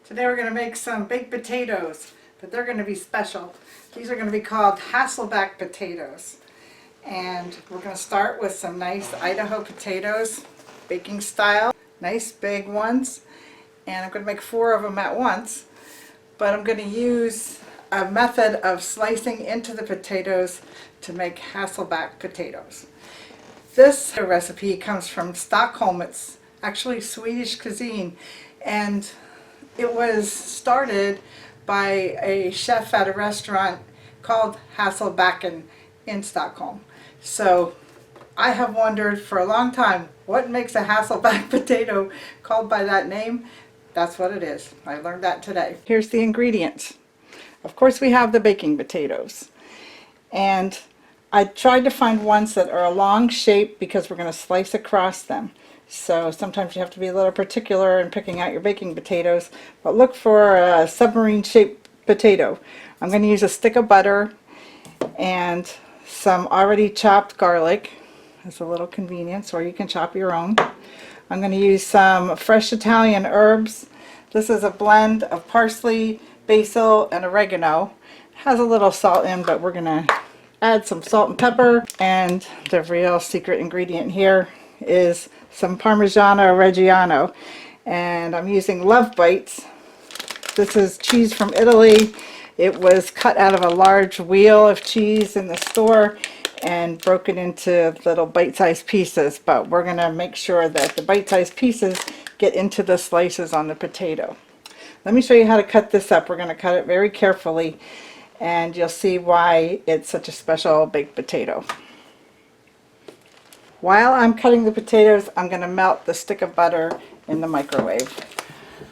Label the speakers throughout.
Speaker 1: Today we're going to make some baked potatoes, but they're going to be special. These are going to be called Hasselback potatoes. And we're going to start with some nice Idaho potatoes, baking style, nice big ones. And I'm going to make 4 of them at once. But I'm going to use a method of slicing into the potatoes to make Hasselback potatoes. This recipe comes from Stockholm. It's actually Swedish Cuisine, and it was started by a chef at a restaurant called Hasselback in Stockholm. So I have wondered for a long time, what makes a Hasselback potato called by that name? That's what it is. I learned that today. Here's the ingredients. Of course, we have the baking potatoes. And I tried to find ones that are a long shape because we're going to slice across them. So sometimes you have to be a little particular in picking out your baking potatoes, but look for a submarine shaped potato. I'm going to use a stick of butter and some already chopped garlic as a little convenience, or you can chop your own. I'm going to use some fresh Italian herbs. This is a blend of parsley, basil, and oregano. It has a little salt in, but we're going to add some salt and pepper. And the real secret ingredient here is some Parmigiano Reggiano. And I'm using Love Bites. This is cheese from Italy. It was cut out of a large wheel of cheese in the store and broken into little bite-sized pieces, but we're going to make sure that the bite-sized pieces get into the slices on the potato. Let me show you how to cut this up. We're going to cut it very carefully, and you'll see why it's such a special baked potato. While I'm cutting the potatoes, I'm going to melt the stick of butter in the microwave,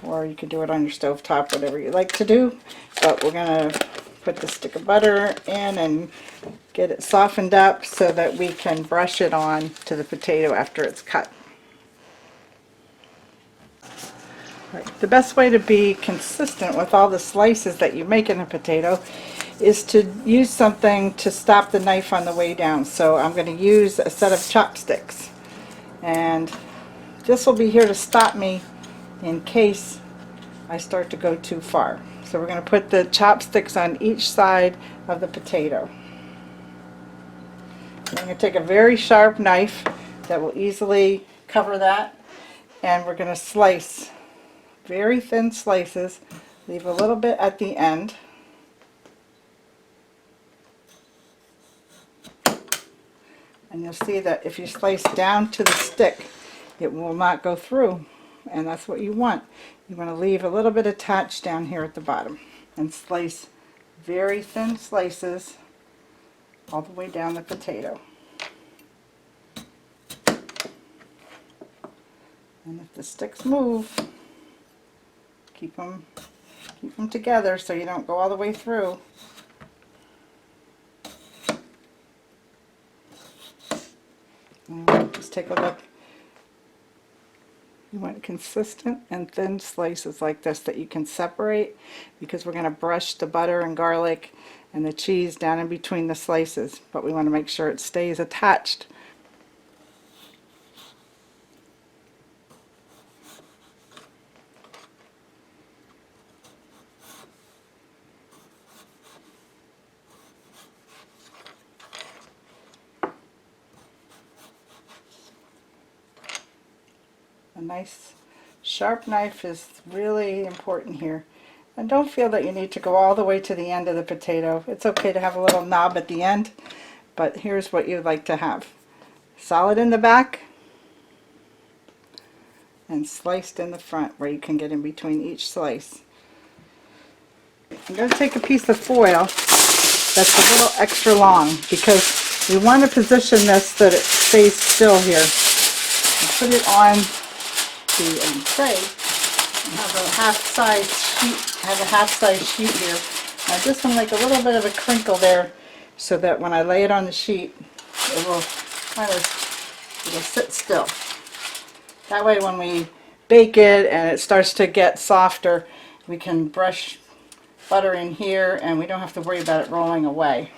Speaker 1: or you can do it on your stove top, whatever you like to do. But we're going to put the stick of butter in and get it softened up so that we can brush it on to the potato after it's cut. Right. The best way to be consistent with all the slices that you make in a potato is to use something to stop the knife on the way down. So I'm going to use a set of chopsticks, and this will be here to stop me in case I start to go too far. So we're going to put the chopsticks on each side of the potato. I'm going to take a very sharp knife that will easily cover that, and we're going to slice very thin slices, leave a little bit at the end. And you'll see that if you slice down to the stick, it will not go through, and that's what you want. You want to leave a little bit attached down here at the bottom, and slice very thin slices all the way down the potato. And if the sticks move, keep them together so you don't go all the way through. And just take a look. You want consistent and thin slices like this that you can separate, because we're going to brush the butter and garlic and the cheese down in between the slices, but we want to make sure it stays attached. A nice sharp knife is really important here. And don't feel that you need to go all the way to the end of the potato. It's okay to have a little knob at the end, but here's what you'd like to have. Solid in the back and sliced in the front where you can get in between each slice. I'm going to take a piece of foil that's a little extra long because we want to position this so that it stays still here. And put it on the tray and have a half-size sheet here. I just want to make a little bit of a crinkle there so that when I lay it on the sheet, it will it'll sit still. That way when we bake it and it starts to get softer, we can brush butter in here and we don't have to worry about it rolling away.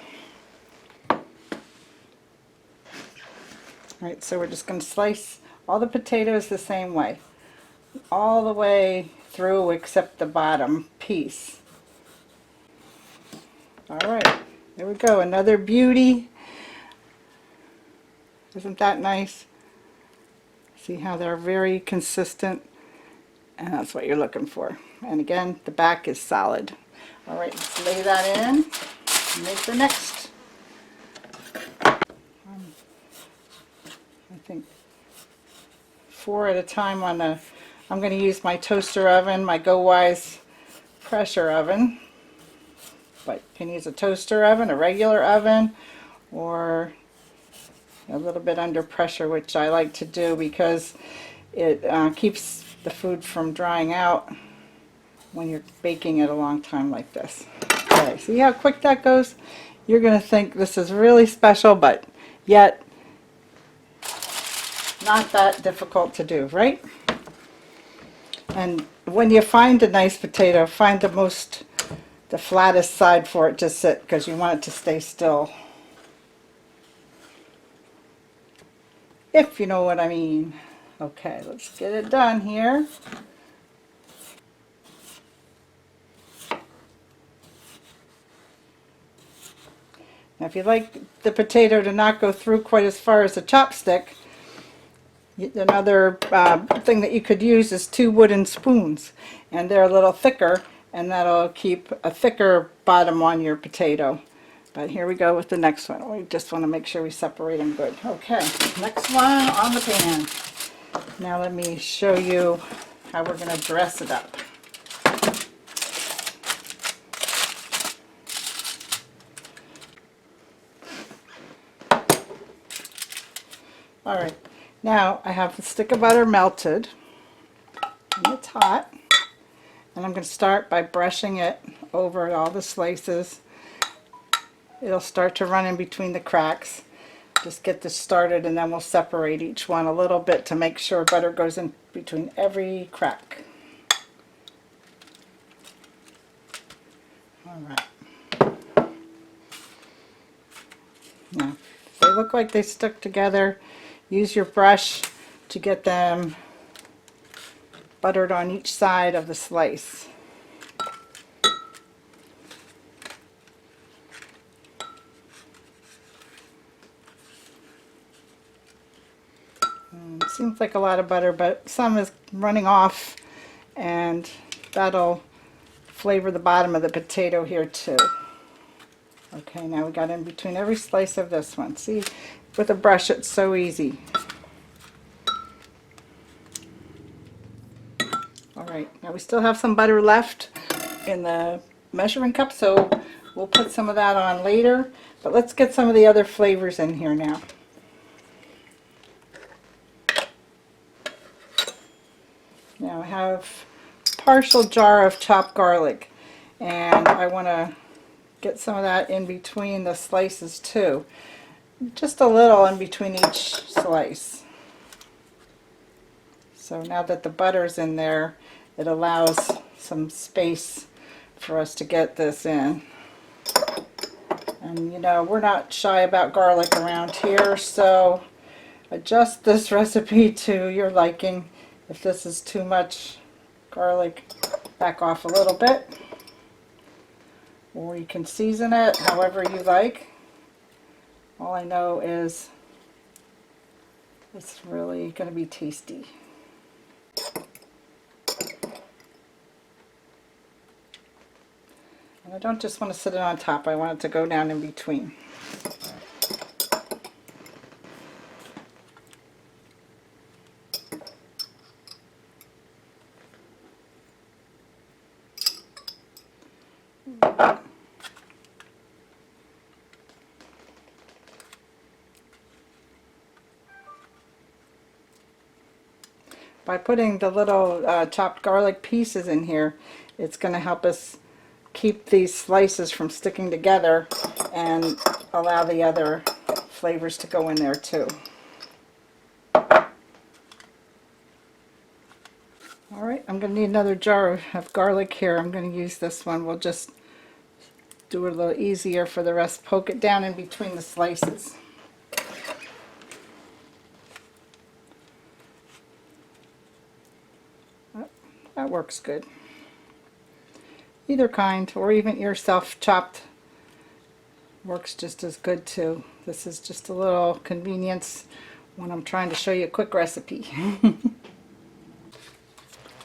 Speaker 1: Alright, so we're just going to slice all the potatoes the same way, all the way through except the bottom piece. All right, there we go, another beauty. Isn't that nice? See how they're very consistent, and that's what you're looking for. And again, the back is solid. All right, let's lay that in and make the next. I think 4 at a time on a, I'm going to use my toaster oven, my Go Wise pressure oven. But you can use a toaster oven, a regular oven, or a little bit under pressure, which I like to do because it keeps the food from drying out when you're baking it a long time like this. Okay, see how quick that goes? You're going to think this is really special, but yet not that difficult to do, right? And when you find a nice potato, find the flattest side for it to sit, because you want it to stay still. If you know what I mean. Okay, let's get it done here. Now if you like the potato to not go through quite as far as a chopstick, another thing that you could use is 2 wooden spoons, and they're a little thicker, and that'll keep a thicker bottom on your potato. But here we go with the next one. We just want to make sure we separate them good. Okay, next one on the pan. Now let me show you how we're going to dress it up. All right, now I have the stick of butter melted, and it's hot. And I'm going to start by brushing it over all the slices. It'll start to run in between the cracks. Just get this started, and then we'll separate each one a little bit to make sure butter goes in between every crack. All right. Now, if they look like they stuck together, use your brush to get them buttered on each side of the slice. Seems like a lot of butter, but some is running off, and that'll flavor the bottom of the potato here too. Okay, now we got in between every slice of this one. See, with a brush it's so easy. Alright, now we still have some butter left in the measuring cup, so we'll put some of that on later, but let's get some of the other flavors in here now. Now I have a partial jar of chopped garlic, and I want to get some of that in between the slices too. Just a little in between each slice. So now that the butter's in there, it allows some space for us to get this in. And you know, we're not shy about garlic around here, so adjust this recipe to your liking. If this is too much garlic, back off a little bit. Or you can season it however you like. All I know is it's really going to be tasty. And I don't just want to sit it on top, I want it to go down in between. By putting the little chopped garlic pieces in here, it's going to help us keep these slices from sticking together and allow the other flavors to go in there too. Alright, I'm going to need another jar of garlic here. I'm going to use this one. We'll just do it a little easier for the rest. Poke it down in between the slices. That works good. Either kind, or even yourself chopped works just as good too. This is just a little convenience when I'm trying to show you a quick recipe.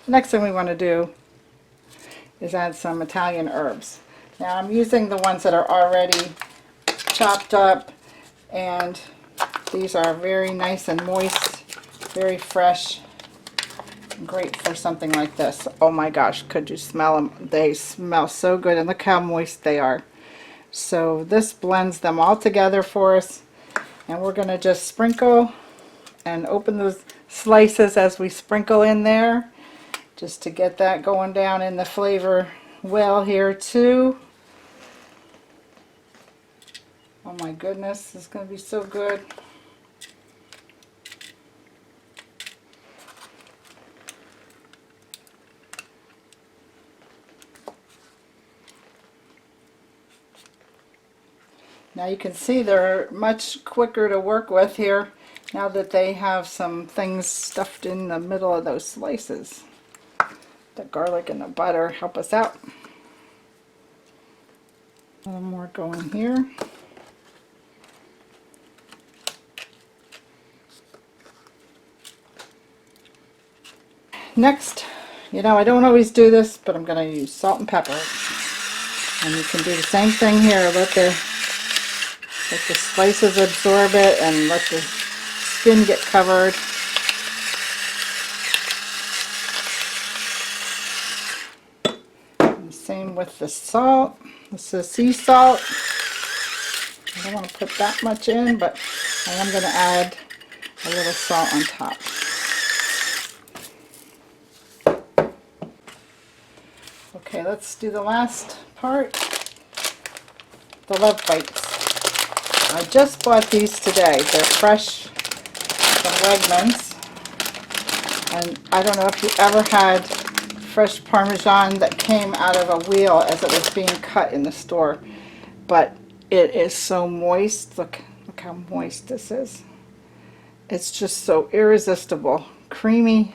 Speaker 1: Next thing we want to do is add some Italian herbs. Now I'm using the ones that are already chopped up, and these are very nice and moist, very fresh, and great for something like this. Oh my gosh, could you smell them? They smell so good, and look how moist they are. So this blends them all together for us, and we're going to just sprinkle and open those slices as we sprinkle in there, just to get that going down in the flavor well here too. Oh my goodness, this is going to be so good. Now you can see they're much quicker to work with here now that they have some things stuffed in the middle of those slices. The garlic and the butter help us out. A little more going here. Next, you know, I don't always do this, but I'm going to use salt and pepper. And you can do the same thing here. Let the slices absorb it and let the skin get covered. And same with the salt. This is sea salt. I don't want to put that much in, but I am going to add a little salt on top. Okay, let's do the last part, the love bites. I just bought these today. They're fresh from Wegmans. And I don't know if you ever had fresh Parmesan that came out of a wheel as it was being cut in the store. But it is so moist. Look how moist this is. It's just so irresistible. Creamy,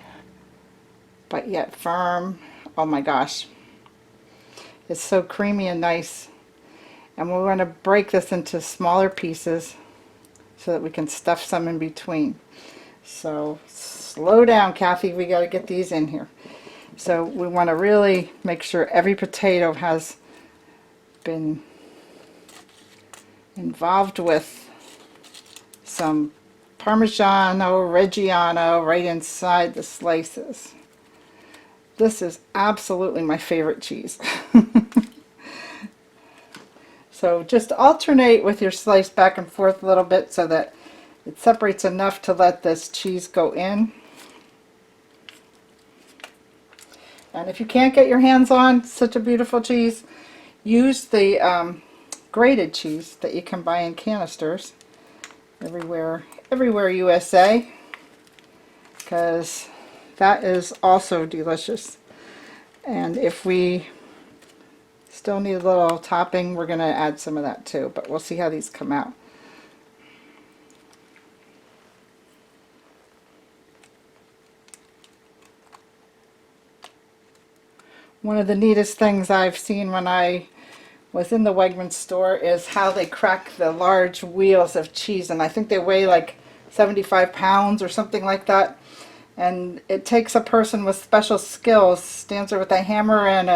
Speaker 1: but yet firm. Oh my gosh. It's so creamy and nice. And we're going to break this into smaller pieces so that we can stuff some in between. So slow down, Kathy. We got to get these in here. So we want to really make sure every potato has been involved with some Parmigiano Reggiano right inside the slices. This is absolutely my favorite cheese. So just alternate with your slice back and forth a little bit so that it separates enough to let this cheese go in. And if you can't get your hands on such a beautiful cheese, use the grated cheese that you can buy in canisters everywhere USA, because that is also delicious. And if we still need a little topping, we're going to add some of that too, but we'll see how these come out. One of the neatest things I've seen when I was in the Wegmans store is how they crack the large wheels of cheese, and I think they weigh like 75 pounds or something like that. And it takes a person with special skills, stands there with a hammer and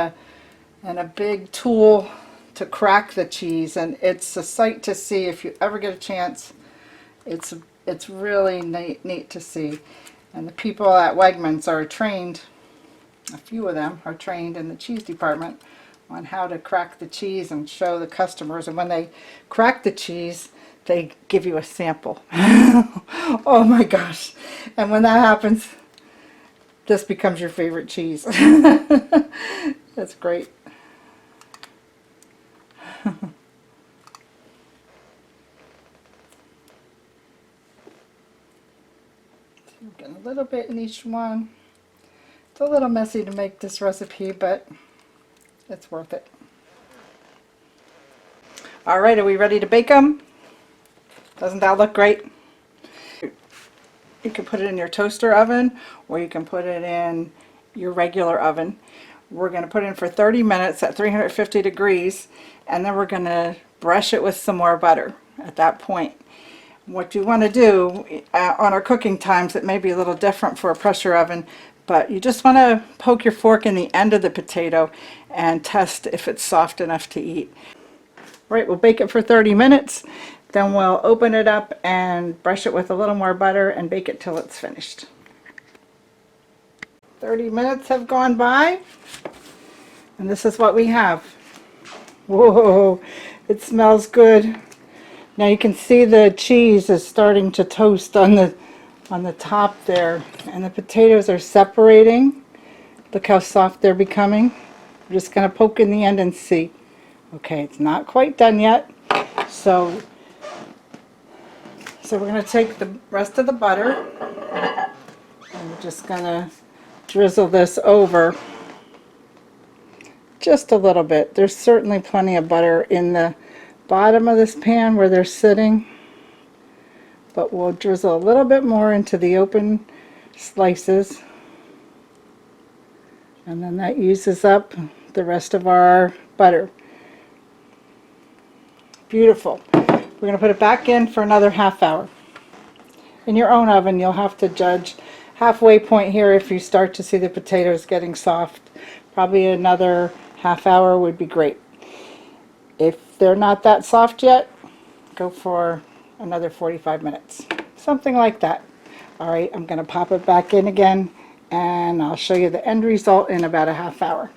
Speaker 1: a big tool to crack the cheese, and it's a sight to see if you ever get a chance. It's really neat to see. And the people at Wegmans are trained, a few of them are trained in the cheese department on how to crack the cheese and show the customers. And when they crack the cheese, they give you a sample. Oh my gosh. And when that happens, this becomes your favorite cheese. That's great. We're getting a little bit in each one. It's a little messy to make this recipe, but it's worth it. All right, are we ready to bake them? Doesn't that look great? You can put it in your toaster oven, or you can put it in your regular oven. We're going to put it in for 30 minutes at 350 degrees, and then we're going to brush it with some more butter at that point. What you want to do on our cooking times, it may be a little different for a pressure oven, but you just want to poke your fork in the end of the potato and test if it's soft enough to eat. Right, we'll bake it for 30 minutes, then we'll open it up and brush it with a little more butter and bake it till it's finished. 30 minutes have gone by, and this is what we have. Whoa, it smells good. Now you can see the cheese is starting to toast on the top there, and the potatoes are separating. Look how soft they're becoming. I'm just going to poke in the end and see. Okay, it's not quite done yet. So we're going to take the rest of the butter, and we're just going to drizzle this over just a little bit. There's certainly plenty of butter in the bottom of this pan where they're sitting, but we'll drizzle a little bit more into the open slices, and then that uses up the rest of our butter. Beautiful. We're going to put it back in for another half hour. In your own oven, you'll have to judge halfway point here. If you start to see the potatoes getting soft, probably another half hour would be great. If they're not that soft yet, go for another 45 minutes. Something like that. Alright, I'm going to pop it back in again, and I'll show you the end result in about a half hour.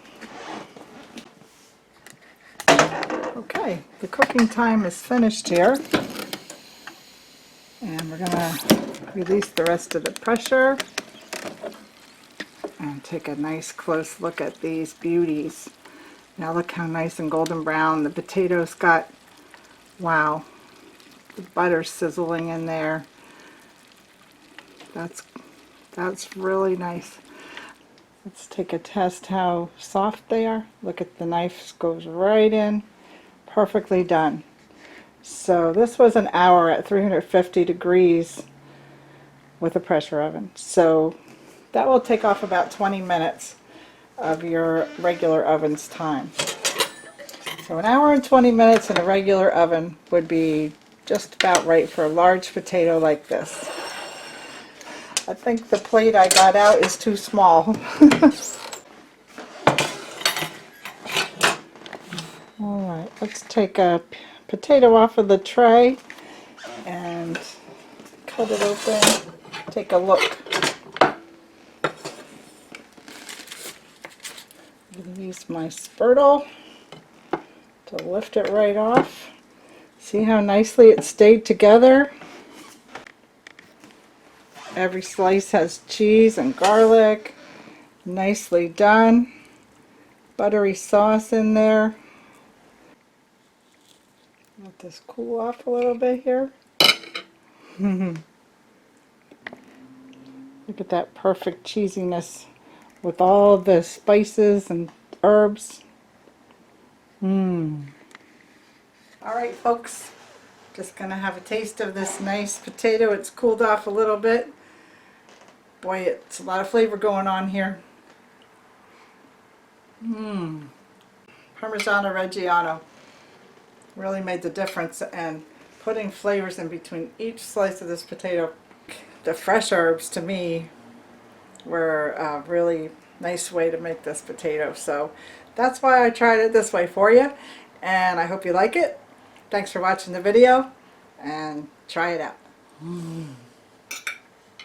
Speaker 1: Okay, the cooking time is finished here, and we're going to release the rest of the pressure and take a nice close look at these beauties. Now look how nice and golden brown the potatoes got. Wow, the butter sizzling in there. That's really nice. Let's take a test how soft they are. Look at the knife goes right in. Perfectly done. So this was an hour at 350 degrees with a pressure oven. So that will take off about 20 minutes of your regular oven's time. So an hour and 20 minutes in a regular oven would be just about right for a large potato like this. I think the plate I got out is too small. Alright, let's take a potato off of the tray and cut it open. Take a look. I'm going to use my spurtle to lift it right off. See how nicely it stayed together? Every slice has cheese and garlic. Nicely done. Buttery sauce in there. Let this cool off a little bit here. Look at that perfect cheesiness with all the spices and herbs. Alright folks, just going to have a taste of this nice potato. It's cooled off a little bit. Boy, it's a lot of flavor going on here. Parmigiano Reggiano really made the difference, and putting flavors in between each slice of this potato. The fresh herbs to me were a really nice way to make this potato. So that's why I tried it this way for you, and I hope you like it. Thanks for watching the video, and try it out.